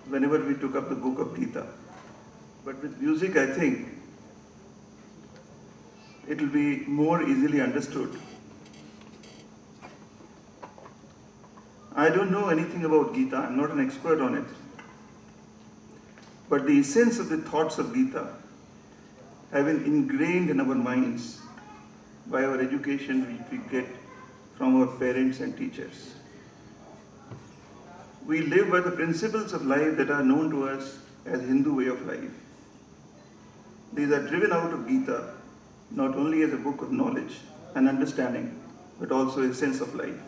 whenever we took up the book of Gita. But with music, I think it will be more easily understood. I don't know anything about Gita, I'm not an expert on it. But the essence of the thoughts of Gita have been ingrained in our minds by our education which we get from our parents and teachers. We live by the principles of life that are known to us as Hindu way of life. These are driven out of Gita not only as a book of knowledge and understanding, but also a sense of life.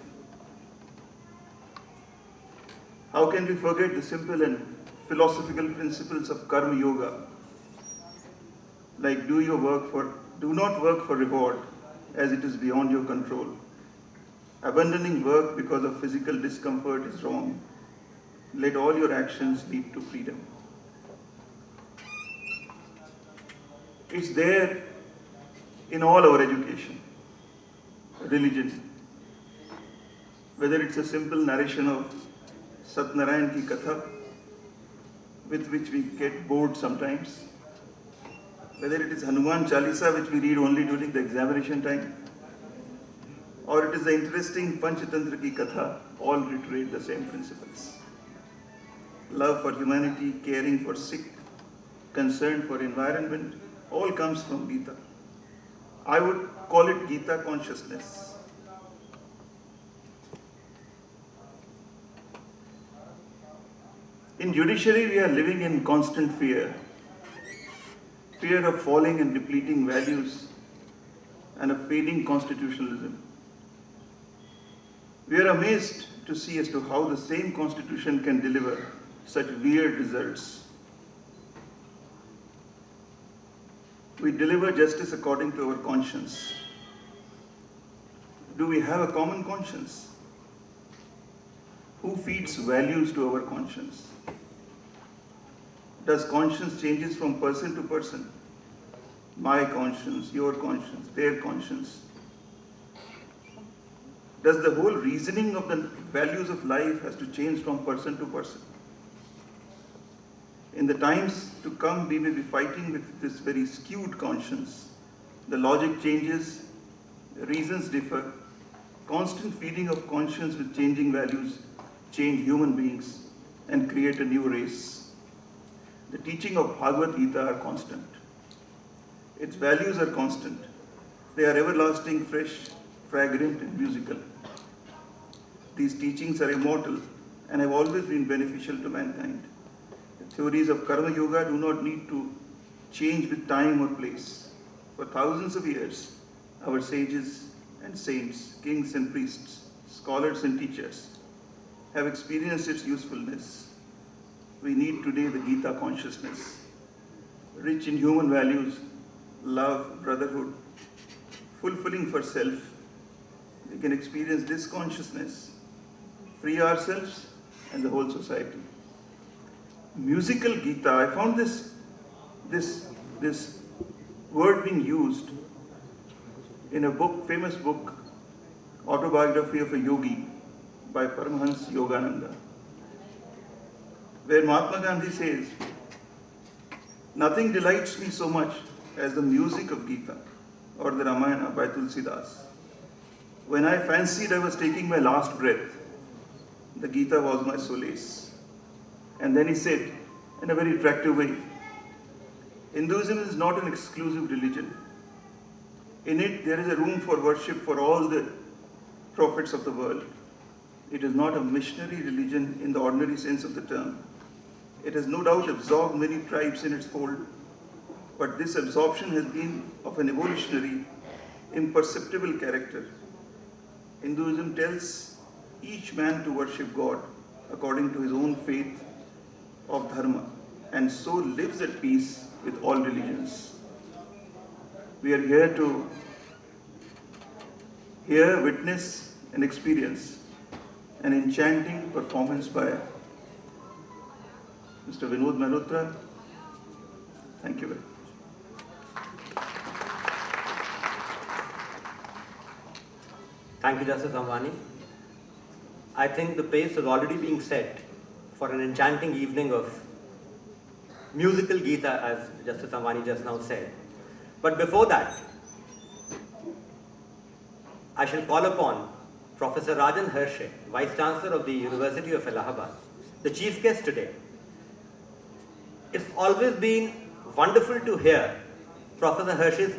How can we forget the simple and philosophical principles of karma yoga? Like do not work for reward as it is beyond your control. Abandoning work because of physical discomfort is wrong. Let all your actions lead to freedom. It's there in all our education, religion. Whether it's a simple narration of Satnarayan ki Katha, with which we get bored sometimes, whether it is Hanuman Chalisa, which we read only during the examination time, or it is the interesting Panchatantra ki Katha, all reiterate the same principles. Love for humanity, caring for sick, concern for environment, all comes from Gita. I would call it Gita consciousness. In judiciary, we are living in constant fear. Fear of falling and depleting values and of fading constitutionalism. We are amazed to see as to how the same constitution can deliver such weird results. We deliver justice according to our conscience. Do we have a common conscience? Who feeds values to our conscience? Does conscience changes from person to person? My conscience, your conscience, their conscience. Does the whole reasoning of the values of life has to change from person to person? In the times to come, we may be fighting with this very skewed conscience. The logic changes, reasons differ. Constant feeding of conscience with changing values change human beings and create a new race. The teaching of Bhagavad Gita are constant. Its values are constant. They are everlasting, fresh, fragrant, and musical. These teachings are immortal and have always been beneficial to mankind. The theories of Karma Yoga do not need to change with time or place. For thousands of years, our sages and saints, kings and priests, scholars and teachers have experienced its usefulness. We need today the Gita consciousness, rich in human values, love, brotherhood, fulfilling for self. We can experience this consciousness, free ourselves and the whole society. Musical Gita, I found this word being used in a book, famous book, Autobiography of a Yogi by Paramahans Yogananda, where Mahatma Gandhi says, "Nothing delights me so much as the music of Gita or the Ramayana by Tulsidas. When I fancied I was taking my last breath, the Gita was my solace." And then he said, in a very attractive way, Hinduism is not an exclusive religion. In it, there is a room for worship for all the prophets of the world. It is not a missionary religion in the ordinary sense of the term. It has no doubt absorbed many tribes in its fold, but this absorption has been of an evolutionary, imperceptible character. Hinduism tells each man to worship God according to his own faith of dharma, and so lives at peace with all religions. We are here to hear, witness, and experience an enchanting performance by Mr. Vinod Malhotra. Thank you very much. Thank you, Justice Ambani. I think the pace is already being set for an enchanting evening of musical Gita, as Justice Ambani just now said. But before that, I shall call upon Professor Rajan Harshe, Vice Chancellor of the University of Allahabad, the chief guest today. It's always been wonderful to hear Professor Harshe's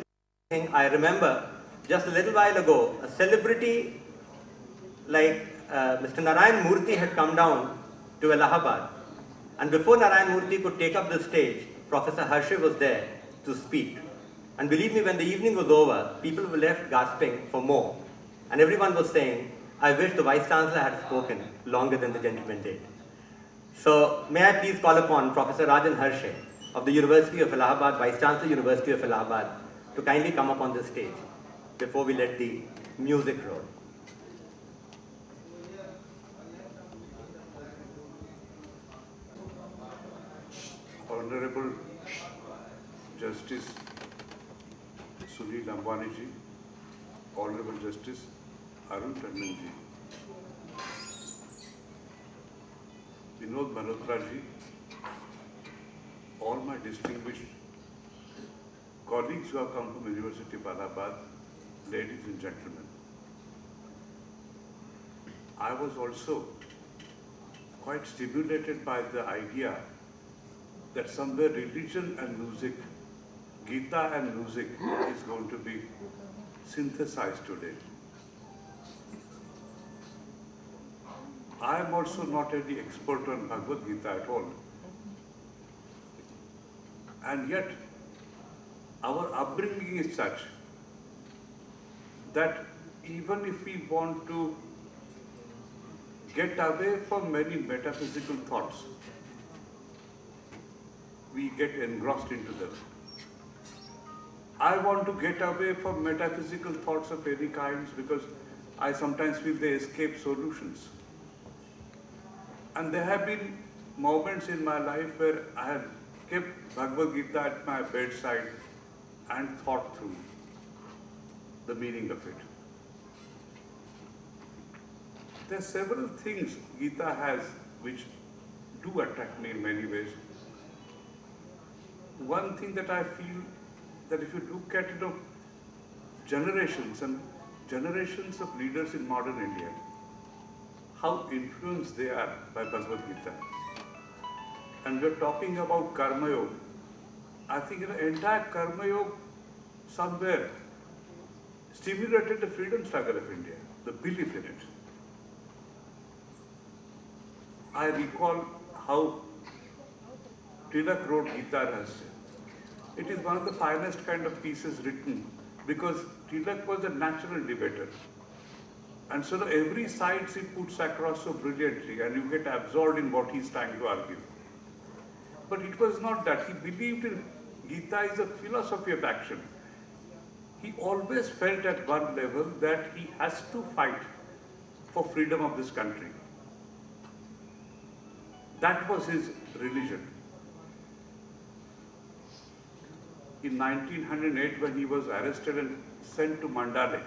speaking. I remember just a little while ago, a celebrity like Mr. Narayan Murthy had come down to Allahabad. And before Narayan Murthy could take up the stage, Professor Harshe was there to speak. And believe me, when the evening was over, people were left gasping for more. And everyone was saying, I wish the Vice Chancellor had spoken longer than the gentleman did. So, may I please call upon Professor Rajan Harshe of the University of Allahabad, Vice Chancellor, University of Allahabad, to kindly come up on the stage before we let the music roll. Honorable Justice Sunil Ambani ji, Honorable Justice Arun Tandon ji, Vinod Malhotra ji, all my distinguished colleagues who have come from University of Allahabad, ladies and gentlemen. I was also quite stimulated by the idea that somewhere religion and music, Gita and music is going to be synthesized today. I am also not any expert on Bhagavad Gita at all. And yet, our upbringing is such that even if we want to get away from many metaphysical thoughts, we get engrossed into them. I want to get away from metaphysical thoughts of any kinds because I sometimes feel they escape solutions. And there have been moments in my life where I have kept Bhagavad Gita at my bedside and thought through the meaning of it. There are several things Gita has which do attract me in many ways. One thing that I feel that if you look at generations and generations of leaders in modern India, how influenced they are by Bhagavad Gita. And we're talking about Karma Yoga. I think the entire Karma Yoga somewhere stimulated the freedom struggle of India, the belief in it. I recall how Tilak wrote Gita Rahasya. It is one of the finest kind of pieces written because Tilak was a natural debater. And so every side he puts across so brilliantly and you get absorbed in what he's trying to argue. But it was not that. He believed in Gita is a philosophy of action. He always felt at one level that he has to fight for freedom of this country. That was his religion. In 1908, when he was arrested and sent to Mandale,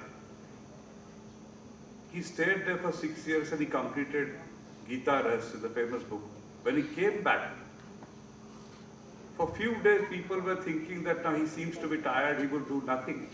he stayed there for 6 years and he completed Gita Rahasya, the famous book. When he came back, for a few days people were thinking that now he seems to be tired, he will do nothing.